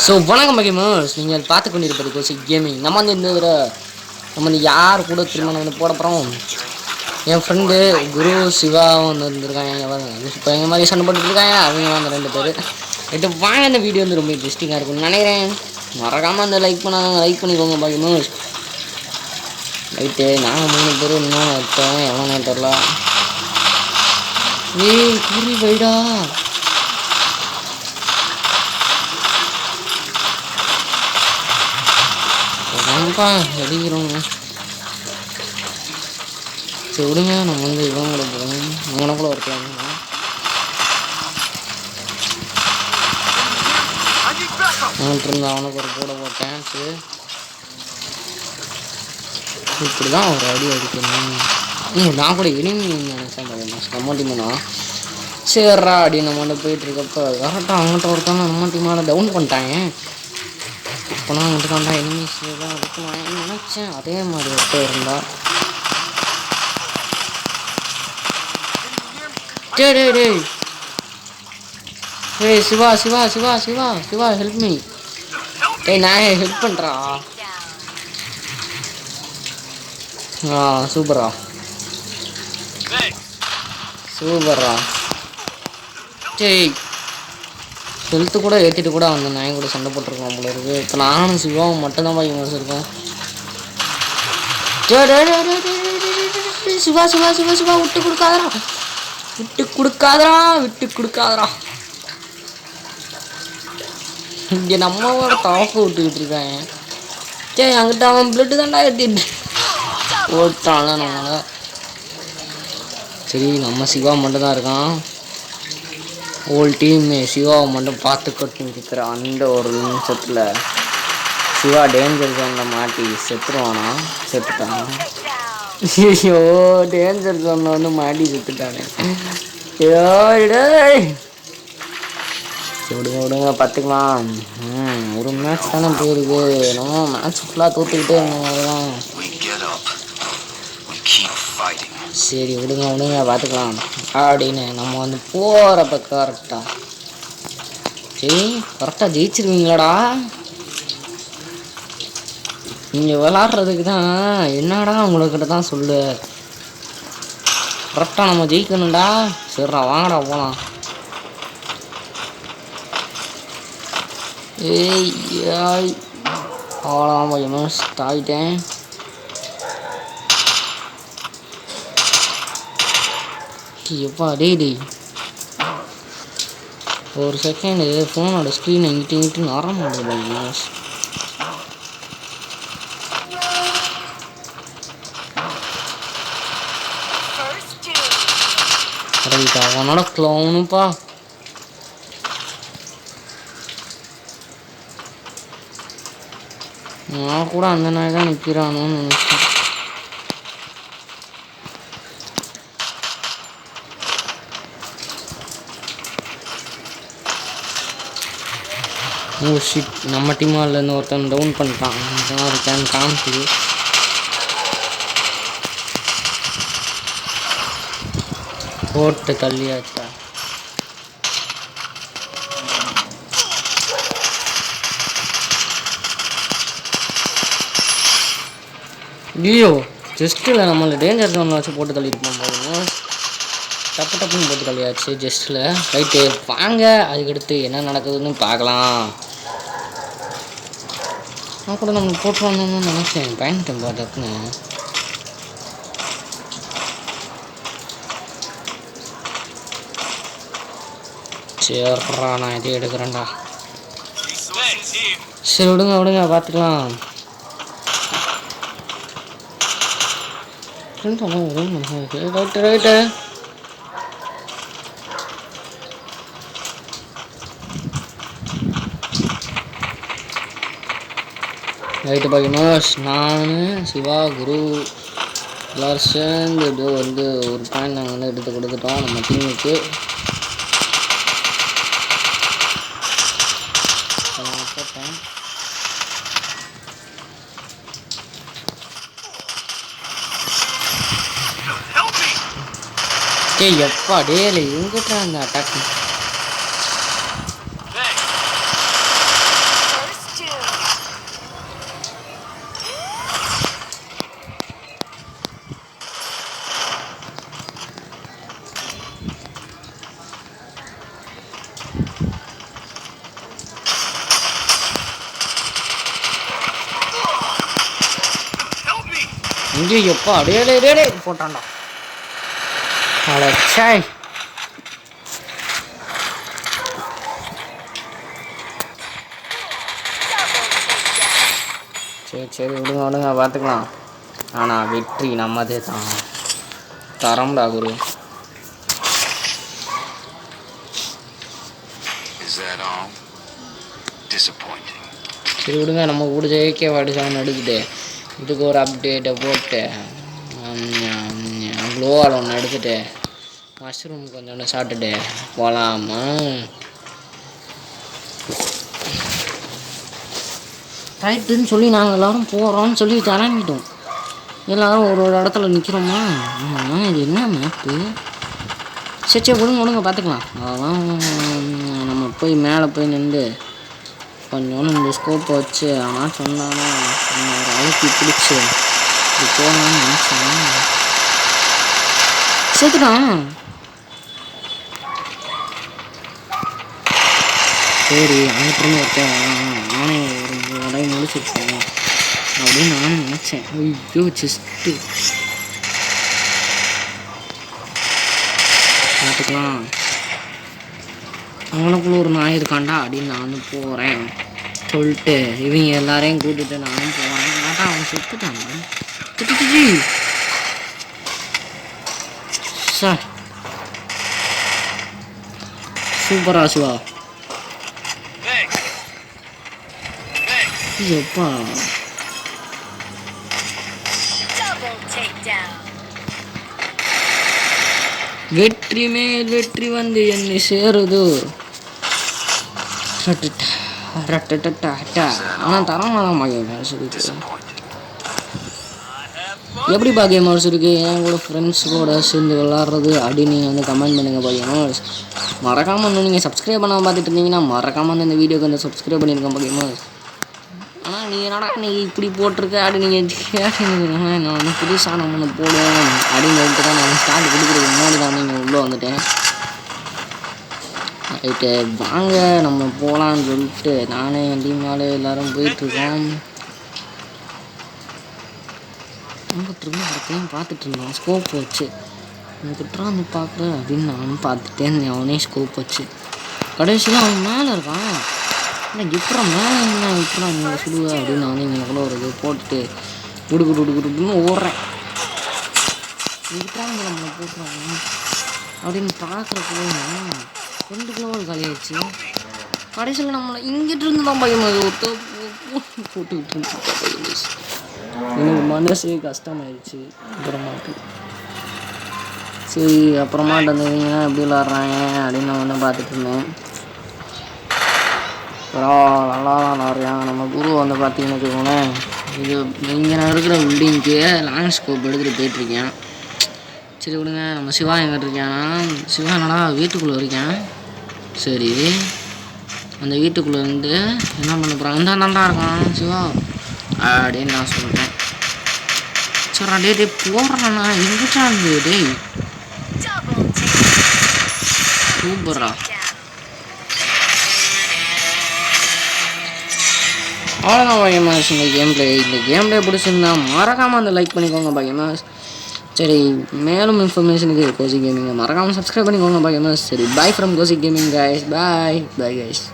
So வணக்கம் மகிமஸ், நீங்கள் பார்த்து கொண்டிருப்பது கோசி கேமிங். நம்ம வந்து யார் கூட திருமணம் வந்து போட போகிறோம். என் ஃப்ரெண்டு குரு சிவாவும் வந்து இருந்திருக்காங்க. இப்போ எங்கள் மாதிரி சண்டை போட்டுருக்காங்க. அவங்க வந்து 2 பேர் எட்டு வாங்க. இந்த வீடியோ வந்து ரொம்ப இன்ட்ரெஸ்டிங்காக இருக்கும்னு நினைக்கிறேன். மறக்காமல் அந்த லைக் பண்ணிக்கோங்க மகிமஸ். ரைட்டு, நாங்கள் 3 பேர் இன்னும் இருக்கோம். எவ்வளோ தெரில. ஏய் குறி வைடா. ரொம்ப அடிக்கிறோங்க. சரி விடுங்க, நம்ம வந்து இவங்க கூட போகிறோம். அவனை கூட இருக்கலாம். அவன்கிட்ட இருந்து அவனுக்கு ஒரு கூட போட்டேன். சரி, இப்படி தான் ஒரு அடி அடிக்கணும். நான் கூட இனிமே நினச்சேன் நம்ம டீம்னா. சரிடா அப்படின்னு நம்ம வந்து போயிட்டுருக்கப்போ கரெக்டாக அவங்ககிட்ட ஒருத்தவங்க நம்ம டீமால் டவுன் பண்ணிட்டாங்க. இப்போ நான் வந்துட்டு தாண்டா எனிமீஸ் தான் அடிக்கணும் நினச்சேன். அதே மாதிரி ஒருத்தர் இருந்தா. டேய் சிவா சிவா சிவா சிவா சிவா ஹெல்ப் மீ. டேய் நான் ஹெல்ப் பண்ணுறா. சூப்பரா சூப்பரா. டேய் ஹெல்த்து கூட ஏற்றிட்டு கூட அந்த நாயம் கூட சண்டை போட்டிருக்கோம் போல இருக்குது. இப்போ நானும் சிவாவும் மட்டும்தான் பாக்கி வச்சுருக்கோம். சிவா சிவா சிவா சிவா விட்டு கொடுக்காதரா, விட்டு கொடுக்காதரா, விட்டு கொடுக்காதரா. இங்கே நம்மளோட டாஃப் விட்டுக்கிட்டு இருக்காங்க. சரி, அங்கிட்ட அவன் பிளட்டு தாண்டா ஏற்றிட்டு ஓட்டான் நம்மளை. சரி, நம்ம சிவா மட்டும் தான் இருக்கான். ஹோல் டீம் சிவாவை மட்டும் பார்த்துக்கிட்டு இருக்கிற அந்த ஒரு நிமிஷத்தில் சிவா டேஞ்சர் ஜோனில் மாட்டி செத்துருவானா. செத்துட்டானா? ஐயோ, டேஞ்சர் ஜோனில் வந்து மாட்டி செத்துட்டானே. விடுங்க விடுங்க பார்த்துக்கலாம். ஒரு மேட்ச் தானே போயிருக்கு. நம்ம மேட்ச் ஃபுல்லாக தோற்றுக்கிட்டே இருந்தோம். சரி விடுங்க விடுங்க பார்த்துக்கலாம் அப்படின்னு நம்ம வந்து போகிறப்ப கரெக்டாக. சரி, கரெக்டாக ஜெயிச்சிருவீங்களாடா. நீங்கள் விளாட்றதுக்கு தான் என்னடா உங்கள்கிட்ட தான் சொல்லு. கரெக்டாக நம்ம ஜெயிக்கணும்டா. சரிடா வாங்கடா போகலாம். ஏய் அவ்வளோதான் கொஞ்சம் தாவிட்டேன். எப்பா டேய் ஒரு செகண்டு ஃபோனோட ஸ்க்ரீனை இங்கிட்டு வர மாட்டேங்குது. ரைட்டா, அவனோட க்ளவுனுப்பா. நான் கூட அந்த நாய் தான் நிற்கிறானோன்னு நினச்சேன். ஓ ஷிட், நம்ம டீமாலேருந்து ஒருத்தன் டவுன் பண்ணிட்டான். ஒருத்தன் காமிச்சிது. போட்டு தள்ளியாச்சா. ஐயோ, ஜஸ்ட்டில் நம்மளை டேஞ்சர் ஜோனில் வச்சு போட்டு தள்ளியிருப்போம் போதுங்க. டப்புன்னு போட்டு தள்ளியாச்சு ஜஸ்ட்டில். ரைட்டு வாங்க, அதுக்கடுத்து என்ன நடக்குதுன்னு பார்க்கலாம். நான் கூட நம்ம போட்டு வந்தோம்னு நினச்சேன். பயன்ட்டேன் டக்குன்னு. சரிடா, நான் எதையும் எடுக்கிறேன்டா. சரி விடுங்க பார்த்துக்கலாம். ரைட்டு ரைட்டு பாக்கினோஸ். நான் சிவா குரு எல்லோரும் சேர்ந்து ஏதோ வந்து ஒரு பாயிண்ட் நாங்கள் வந்து எடுத்து கொடுத்துட்டோம் நம்ம டீமுக்கு. போட்டேன். டேய் எப்பா டேல எங்கிட்ட அந்த அட்டாக். இங்கே எப்பா அடே போட்டான்டா அடச்சாய். சரி விடுங்க பார்த்துக்கலாம். ஆனால் வெற்றி நம்மதே தான். தரம்டா குரு. சரி விடுங்க, நம்ம கூட ஜெயிக்க வாடிசான்னு எடுத்துட்டு இதுக்கு ஒரு அப்டேட்டை போட்டு க்ளோவால் ஒன்று எடுத்துகிட்டு மஷ்ரூம் கொஞ்சோண்டு சாப்பிட்டுட்டு போகலாமா? ரைட்டுன்னு சொல்லி நாங்கள் எல்லோரும் போகிறோம்னு சொல்லி கிளம்பிட்டோம். எல்லோரும் ஒரு இடத்துல நிற்கிறோமா? இது என்ன மேப்பு? சரி விடுங்க பார்த்துக்கலாம். அதெல்லாம் நம்ம போய் மேலே போய் நின்று கொஞ்சோன்னு இந்த ஸ்கோப்பை வச்சு ஆனால் சொன்னானா ஒரு அழுத்தி பிடிச்சி இப்படி போகலான்னு நினச்சேன். சேர்த்துட்டான். சரி அனுப்புறமே இருக்கேன், நானே ஒரு உடை முடிச்சிருக்கேன் அப்படின்னு நானும் நினச்சேன். ஐயோ செஸ்ட்டு பார்த்துக்கலாம். அவனுக்குள்ள ஒரு நாய் இருக்காண்டா அப்படின்னு நானும் போகிறேன் சொல்லிட்டு இவங்க எல்லாரையும் கூட்டிகிட்டு நானும் போகிறேன். கேட்டா அவன் செத்துட்டான். சார் சூப்பரா சிவா. எப்பா வெற்றி மேல் வெற்றி வந்து என்னை சேருது. ஆனால் தரமாதான் பாக்கியம் இருக்கு. எப்படி பாக்கியம் இருக்கு என் கூட ஃப்ரெண்ட்ஸ் கூட சேர்ந்து விளாட்றது அப்படின்னு நீங்கள் வந்து கமெண்ட் பண்ணுங்கள் பாக்கியம். மறக்காமல் வந்து நீங்கள் சப்ஸ்கிரைப் பண்ணாமல் பார்த்துட்டு இருந்தீங்கன்னா மறக்காமல் வந்து இந்த வீடியோக்கு வந்து சப்ஸ்கிரைப் பண்ணியிருக்கேன் பாக்கியமா. ஆனால் நீ என்னடா நீ இப்படி போட்டிருக்க அப்படி நீங்கள் கேட்டீங்க. நான் வந்து புதுசாக நம்ம ஒன்று போடுவேன் அப்படின்னு சொல்லிட்டு தான் நான் ஸ்டார்ட் கொடுக்குறதுக்கு முன்னாடி தான் நீங்கள் உள்ளே வந்துட்டேன். ரைட்டு வாங்க நம்ம போகலான்னு சொல்லிட்டு நானே என் டீமாலே எல்லோரும் போயிட்டுருக்கோம். திரும்ப பார்த்துட்டு இருந்தோம் ஸ்கோப் வச்சு. கிட்டா வந்து பார்க்குறேன் அப்படின்னு நானும் பார்த்துட்டேன். அவனே ஸ்கோப் வச்சு கடைசியில் அவன் மேலே இருக்கான். ஆனால் இப்பறம் மேலே என்ன இப்பறம் நீங்கள் சுடுவ அப்படின்னு நான் வந்து இங்கே கூட ஒரு இது போட்டுட்டு குடுக்குன்னு ஓடுறேன். இப்பறம் வந்து நம்மளை போட்டுறாங்க அப்படின்னு பார்க்குறப்ப 2 கிலோவால் காலியாகிடுச்சு. கடைசியில் நம்மளை இங்கிட்டு இருந்து தான் பயமாக போட்டுக்கிட்டு இருந்துச்சு. எனக்கு மனசே கஷ்டமாயிடுச்சு. அப்புறமாட்டு வந்தீங்கன்னா எப்படி விளாட்றாங்க அப்படின்னு நான் வந்து பார்த்துட்டு இருந்தேன். நல்லா விளாட்றாங்க. நம்ம குரு வந்து பார்த்தீங்கன்னு வச்சுக்கோங்களேன், இது இங்கே நான் இருக்கிற பில்டிங்க்கு லாங் ஸ்கோப் எடுத்துகிட்டு போயிட்டுருக்கேன். சரி விடுங்க. நம்ம சிவா எங்கிட்ட இருக்கேன்னா சிவா என்னடா வீட்டுக்குள்ளே இருக்கேன். சரி அந்த வீட்டுக்குள்ளே வந்து என்ன பண்ண போகிறான்? தாண்டா இருக்கான் சிவா அப்படின்னு நான் சொல்கிறேன். சரி டே போடுறாண்ணா எங்கிட்டா இருந்தது டேய் சூப்பரா. அவ்வளோதான் பாக்கியமாஸ். இந்த கேம் பிளே பிடிச்சிருந்தா மறக்காமல் அந்த லைக் பண்ணிக்கோங்க பாக்கியமாஸ். சரி மேலும் இன்ஃபர்மேஷனுக்கு கோசி கேமிங் மறக்காமல் சப்ஸ்கிரைப் பண்ணிக்கோங்க பாக்கியமாஸ். சரி bye from Kosi gaming guys. Bye guys.